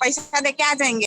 पैसा दे के आ जाएंगे।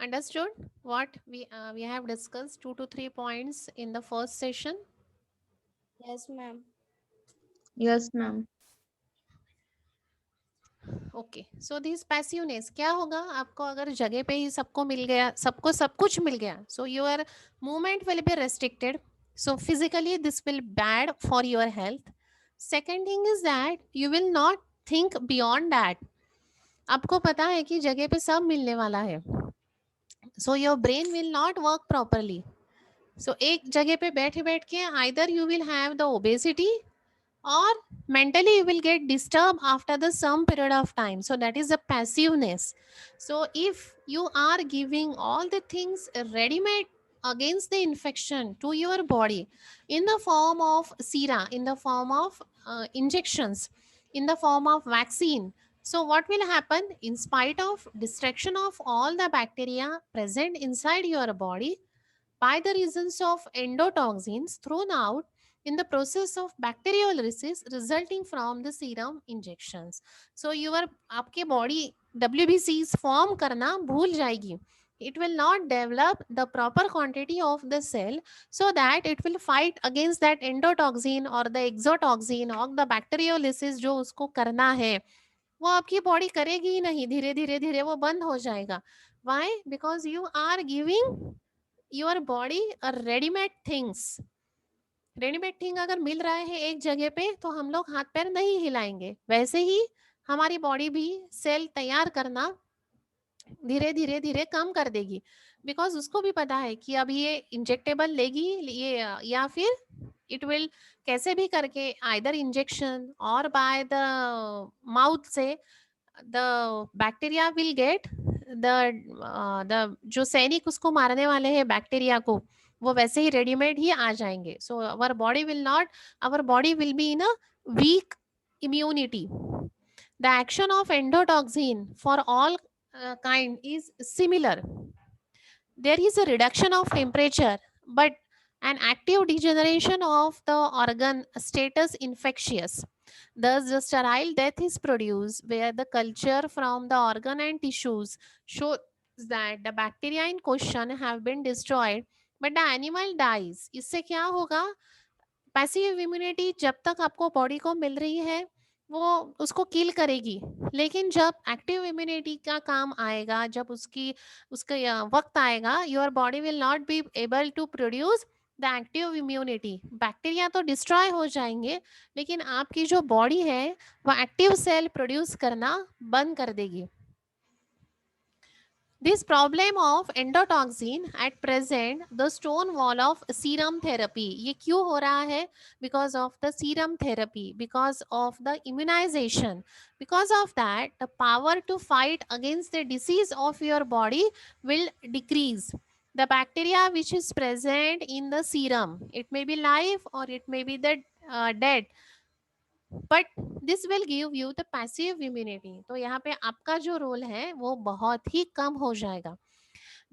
Understood what we have discussed 2 to 3 points in the first session. Yes, ma'am. Yes, ma'am. Okay, so this passiveness क्या होगा आपको अगर जगह पे ही सबको मिल गया, सबको सब कुछ मिल गया, so your movement will be restricted, so physically this will bad for your health. Second thing is that you will not think beyond that. आपको पता है कि जगह पे सब मिलने वाला है, so your brain will not work properly. So एक जगह पे बैठे बैठ के either you will have the obesity or mentally you will get disturbed after the some period of time, so that is the passiveness. So if you are giving all the things ready made against the infection to your body in the form of sera, in the form of injections, in the form of vaccine, so what will happen in spite of destruction of all the bacteria present inside your body by the reasons of endotoxins thrown out in the process of bacteriolysis resulting from the serum injections. So your आपके body WBCs form करना भूल जाएगी. It will not develop the proper quantity of the cell so that it will fight against that endotoxin or the exotoxin or the bacteriolysis जो उसको करना है, वो आपकी बॉडी करेगी ही नहीं. धीरे धीरे धीरे वो बंद हो जाएगा. Why? Because you are giving your body readymade things. Readymade thing अगर मिल रहा है एक जगह पे तो हम लोग हाथ पैर नहीं हिलाएंगे. वैसे ही हमारी बॉडी भी सेल तैयार करना धीरे धीरे धीरे कम कर देगी, बिकॉज उसको भी पता है कि अब ये इंजेक्टेबल लेगी, ये या फिर इट विल कैसे भी करके आइदर इंजेक्शन और बाय द माउथ से the bacteria will get the जो सैनिक उसको मारने वाले हैं बैक्टीरिया को, वो वैसे ही रेडीमेड ही आ जाएंगे. So our body will not, our body will be in a weak immunity. The action of endotoxin for all kind is similar. There is a reduction of temperature, but an active degeneration of the organ status infectious. Thus, the sterile death is produced where the culture from the organ and tissues shows that the bacteria in question have been destroyed, but the animal dies. इससे क्या होगा? Passive immunity जब तक आपको body को मिल रही है वो उसको किल करेगी, लेकिन जब एक्टिव इम्यूनिटी का काम आएगा, जब उसका वक्त आएगा, your body will not be able to produce the active immunity. Bacteria तो डिस्ट्रॉय हो जाएंगे, लेकिन आपकी जो बॉडी है वो एक्टिव सेल प्रोड्यूस करना बंद कर देगी. This problem of endotoxin at present the stone wall of serum therapy. ये क्यों हो रहा है? Because of the serum therapy, because of the immunization. Because of that, the power to fight against the disease of your body will decrease. The bacteria which is present in the serum, it may be live or it may be the dead, but this will give you the passive immunity. तो यहाँ पे आपका जो role है वो बहुत ही कम हो जाएगा.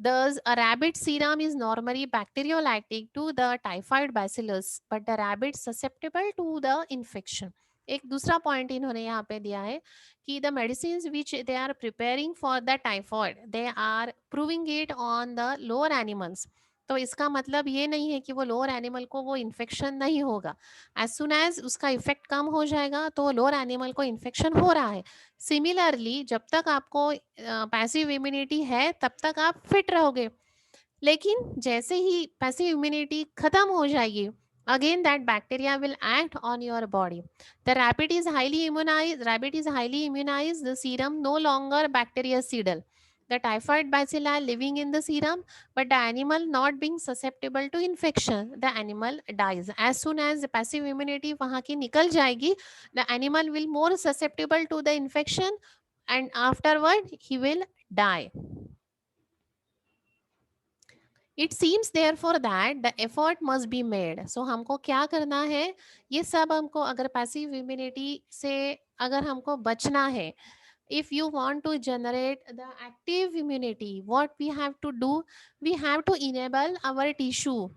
Thus, a rabbit serum is normally bacteriolytic to the typhoid bacillus, but the rabbit susceptible to the infection. एक दूसरा पॉइंट इन्होंने यहाँ पे दिया है कि the medicine which they are preparing for the typhoid they are proving it on the lower animals. तो इसका मतलब ये नहीं है कि वो लोअर एनिमल को वो इन्फेक्शन नहीं होगा. एज सुन एज उसका इफेक्ट कम हो जाएगा तो लोअर एनिमल को इन्फेक्शन हो रहा है. सिमिलरली जब तक आपको पैसिव इम्यूनिटी है तब तक आप फिट रहोगे, लेकिन जैसे ही पैसिव इम्यूनिटी खत्म हो जाएगी, again that bacteria will act on your body. The rabbit is highly immunized, the serum no longer bactericidal. The typhoid bacilli living in the serum, but the animal not being susceptible to infection, the animal dies. As soon as the passive immunity वहाँ की निकल जाएगी, the animal will more susceptible to the infection and afterward he will die. It seems therefore that the effort must be made. So हमको क्या करना है, ये सब हमको अगर पैसिव इम्यूनिटी से अगर हमको बचना है, if you want to generate the active immunity, what we have to do, we have to enable our tissue,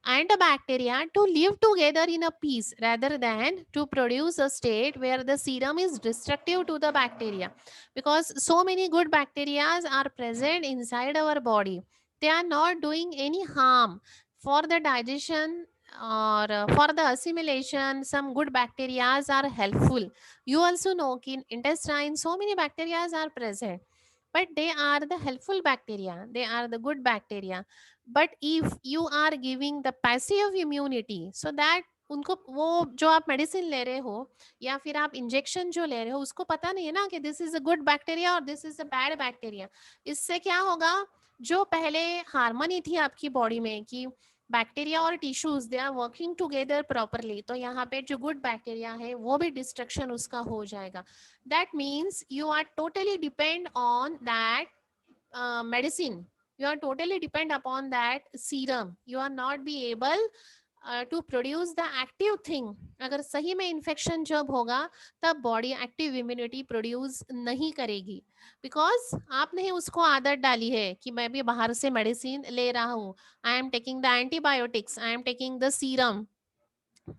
and a bacteria to live together in a peace rather than to produce a state where the serum is destructive to the bacteria, because so many good bacteria are present inside our body. They are not doing any harm for the digestion or for the assimilation. Some good bacteria are helpful. You also know in intestine so many bacteria are present, but they are the helpful bacteria, they are the good bacteria. But if you are giving the passive immunity so that उनको वो जो आप medicine ले रहे हो या फिर आप इंजेक्शन जो ले रहे हो उसको पता नहीं है ना कि this is a good bacteria और this is a bad bacteria. इससे क्या होगा, जो पहले हार्मनी थी आपकी बॉडी में कि बैक्टीरिया और tissues they are working together properly, तो यहाँ पे जो गुड बैक्टीरिया है वो भी डिस्ट्रक्शन उसका हो जाएगा. That means you are totally depend on that medicine. You are totally depend upon that serum. You are not be able to produce the active thing. अगर सही में इन्फेक्शन जब होगा तब बॉडी एक्टिव इम्यूनिटी प्रोड्यूस नहीं करेगी, because आपने उसको आदत डाली है कि मैं भी बाहर से मेडिसिन ले रहा हूँ. I am taking the antibiotics, I am taking the serum.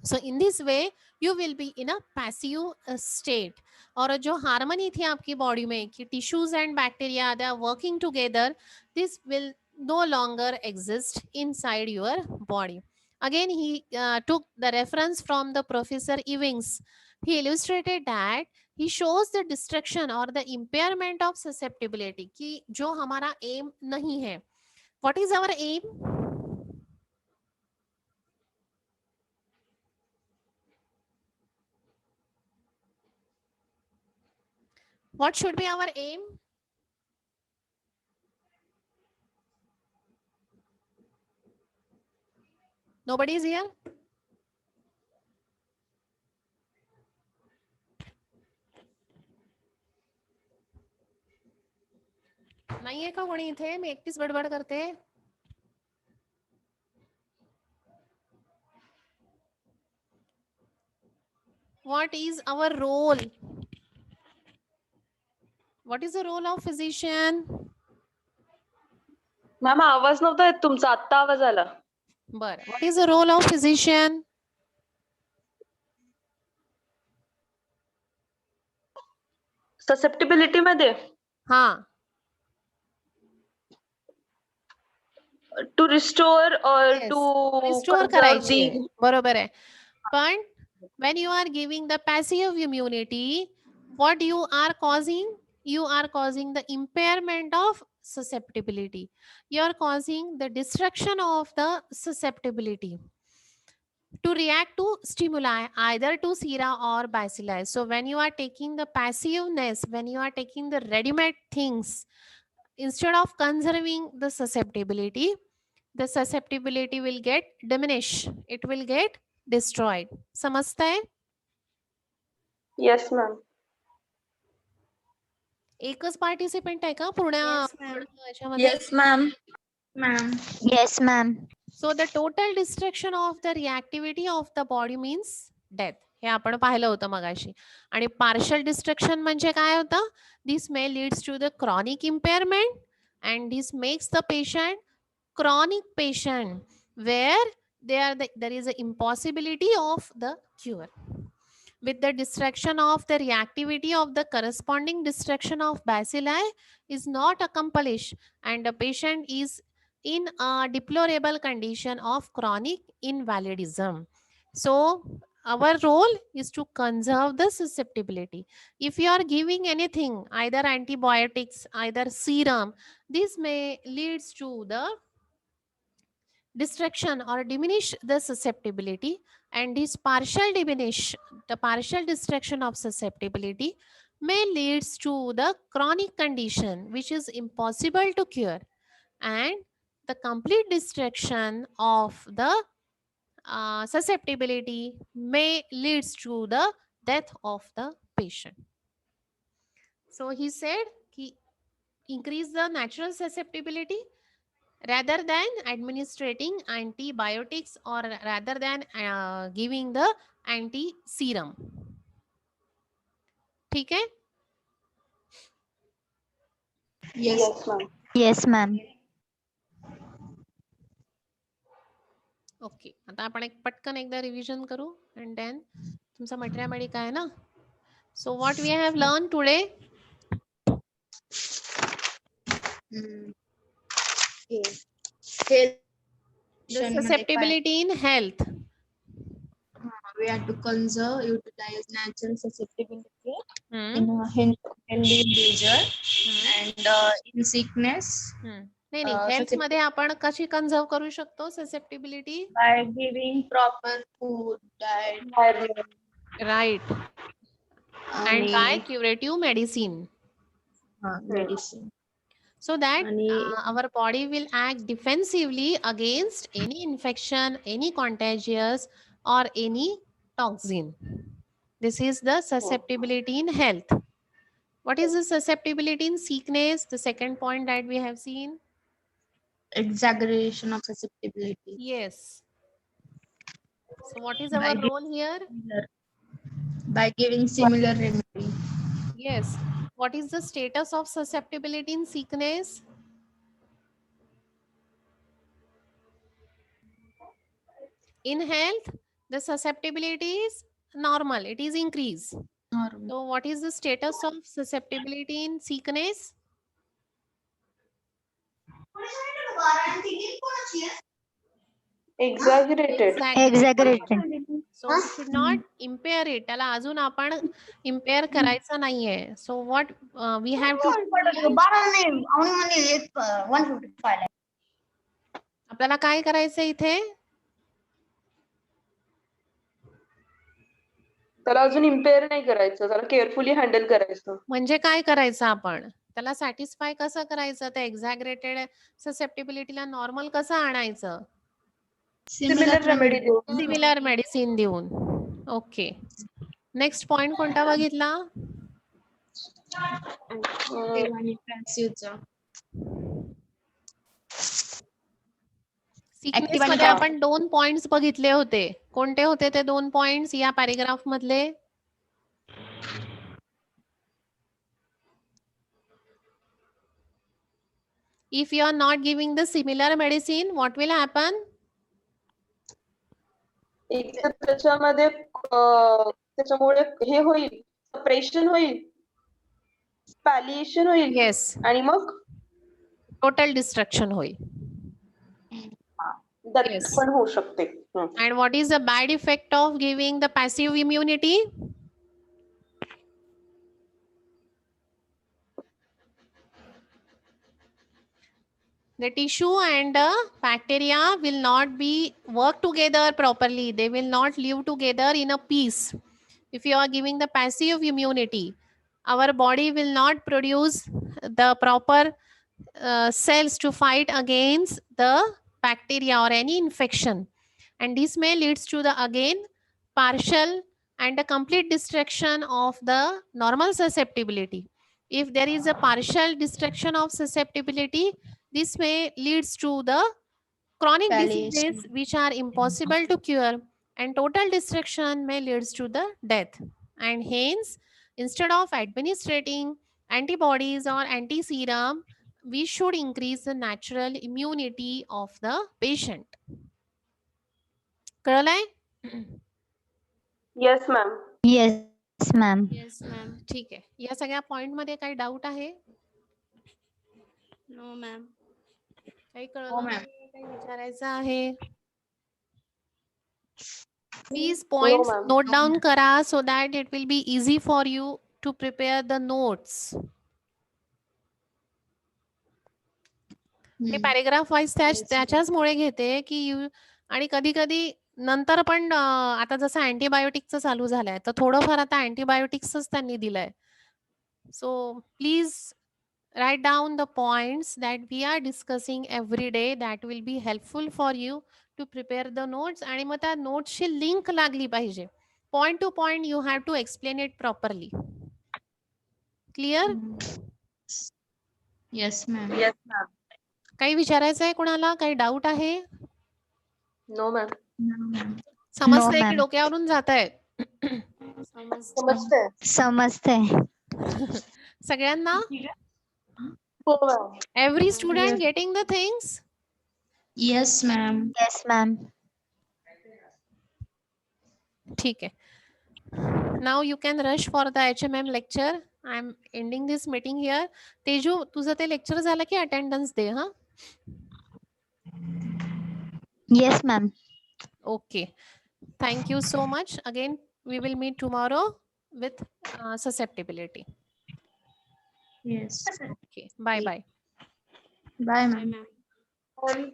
So in this way you will be in a passive state. और जो हार्मनी थी आपकी बॉडी में कि tissues and bacteria they are working together, this will no longer exist inside your body. Again, he took the reference from the Professor Ewings. He illustrated that he shows the destruction or the impairment of susceptibility कि जो हमारा aim नहीं है. What is our aim? What should be our aim? Nobody is here? नहीं है का कोणी इथे? मी एकटीच बडबड करते. What is our role? What is the role of physician? Ma'am आवाज नव्हता येत तुमचा, आत्ता आवाज आला. बरं. What is the role of physician? Susceptibility मध्ये हाँ. टू रिस्टोर और Yes. टू Restore करायची आहे. बरोबर आहे. पण when you are giving the passive immunity, what you are causing? You are causing the impairment of susceptibility. You are causing the destruction of the susceptibility to react to stimuli, either to sera or bacilli. So when you are taking the passiveness, when you are taking the ready-made things, instead of conserving the susceptibility will get diminished. It will get destroyed. समजता है? Yes ma'am. एकच participant आहे का पूर्ण Yes, ma'am. याच्यामध्ये? Yes, ma'am. Ma'am. Yes, ma'am. So the total destruction of the reactivity of the body means death. हे आपण पाहिलं होतं मगाशी. आणि partial destruction म्हणजे काय होतं? This may leads to the chronic impairment and this makes the patient chronic patient where there is an impossibility of the cure. With the destruction of the reactivity of the corresponding destruction of bacilli is not accomplished and the patient is in a deplorable condition of chronic invalidism. So our role is to conserve the susceptibility. If you are giving anything, either antibiotics, either serum, this may leads to the destruction or diminish the susceptibility, and this the partial destruction of susceptibility may leads to the chronic condition which is impossible to cure, and the complete destruction of the susceptibility may leads to the death of the patient. So he said increase the natural susceptibility rather than administrating antibiotics or rather than giving the anti serum. ठीक है? Yes ma'am. Yes, ma'am. Okay, आता आपण एक पटकन एकदा revision करू and then तुमचा materia काय आहे ना. So what we have learn today. The susceptibility in health. We have to conserve, utilize natural susceptibility Hmm. in a healthy individual and in sickness नाही नाही, हेल्थ मध्ये आपण कशी कन्झर्व करू शकतो susceptibility. by giving proper food, diet, right. And काय curative medicine. medicine. So that आणि our body will act defensively against any infection, any contagious or any toxin. This is the susceptibility in health. What is the susceptibility in sickness? The second point that we have seen. exaggeration of susceptibility. Yes. So what is our role here? By giving similar remedy. Yes. What is the status of susceptibility in sickness? In health, the susceptibility is normal. It is increase. So what is the status of susceptibility in sickness? Exaggerated. Exaggerated. So we should not impair it. त्याला अजून आपण impair करायचं नाहीये. So what we have to आपल्याला काय करायचं इथे? त्याला अजून इम्पेअर नाही करायचं, त्याला केअरफुली हँडल करायचं. म्हणजे काय करायचं आपण? त्याला सॅटिस्फाय कसं करायचं? त्या एक्झॅग्रेटेड ससेप्टिबिलिटीला नॉर्मल कसं आणायचं? सिमिलर रेमेडी देऊन. सिमिलर मेडिसिन देऊन. ओके. नेक्स्ट पॉइंट कोणता बघितला? सिकनेस मध्ये आपण 2 पॉइंट्स बघितले होते. कोणते होते ते 2 पॉइंट्स या पॅरेग्राफ मधले? If you are not giving the similar medicine, what will happen? एक तर त्याच्यामध्ये त्याच्यामुळे हे होईल, सप्रेशन होईल, पॅलिएशन होईल. Yes. आणि मग टोटल डिस्ट्रक्शन होईल. डेथ पण होऊ शकते. And what is the bad effect of giving the passive immunity? The tissue and the bacteria will not be work together properly. They will not live together in a peace. If you are giving the passive immunity, our body will not produce the proper cells to fight against the bacteria or any infection. And this may leads to the again partial and a complete destruction of the normal susceptibility. If there is a partial destruction of susceptibility, this may leads to the chronic diseases which are impossible to cure, and total destruction may leads to the death. And hence, instead of administrating antibodies or anti-serum, we should increase the natural immunity of the patient. कळलंय? Yes ma'am. Yes, ma'am. Yes ma'am. ठीक आहे. या सगळ्या point मध्ये काही doubt आहे? No, ma'am. काही कळलं नाही? काही विचारायचं आहे? These points ma'am. note down करा so that it will be easy for you to prepare the notes. मी पॅरेग्राफ वाईज त्याच्याचमुळे घेते की आणि कधी कधी नंतर पण आता जसं अँटीबायोटिकचं चालू झालंय तर थोडंफार आता अँटीबायोटिक्सच त्यांनी दिलंय. So please write down the points that we are discussing every day. That will be helpful for you to prepare the notes. आणि मग त्या नोट्सची लिंक लागली पाहिजे. Point to point you have to explain it properly. Clear? Yes, ma'am. Yes ma'am. काही विचारायचं आहे कोणाला? काही doubt आहे? No ma'am. समजतंय की ma'am. डोक्यावरून जात आहे? समजतंय. समजतंय. सगळ्यांना? हो ma'am. Every student getting the things? Yes, ma'am. Yes, ma'am. ठीक है. Now you can rush for the HMM lecture. I'm ending this meeting here. Tezu तुझं ते लेक्चर झालं की अटेंडन्स दे हा. Yes, ma'am. Okay. Thank you so much. Again, we will meet tomorrow with susceptibility. Yes. Okay. Bye bye. Bye, ma'am. Um,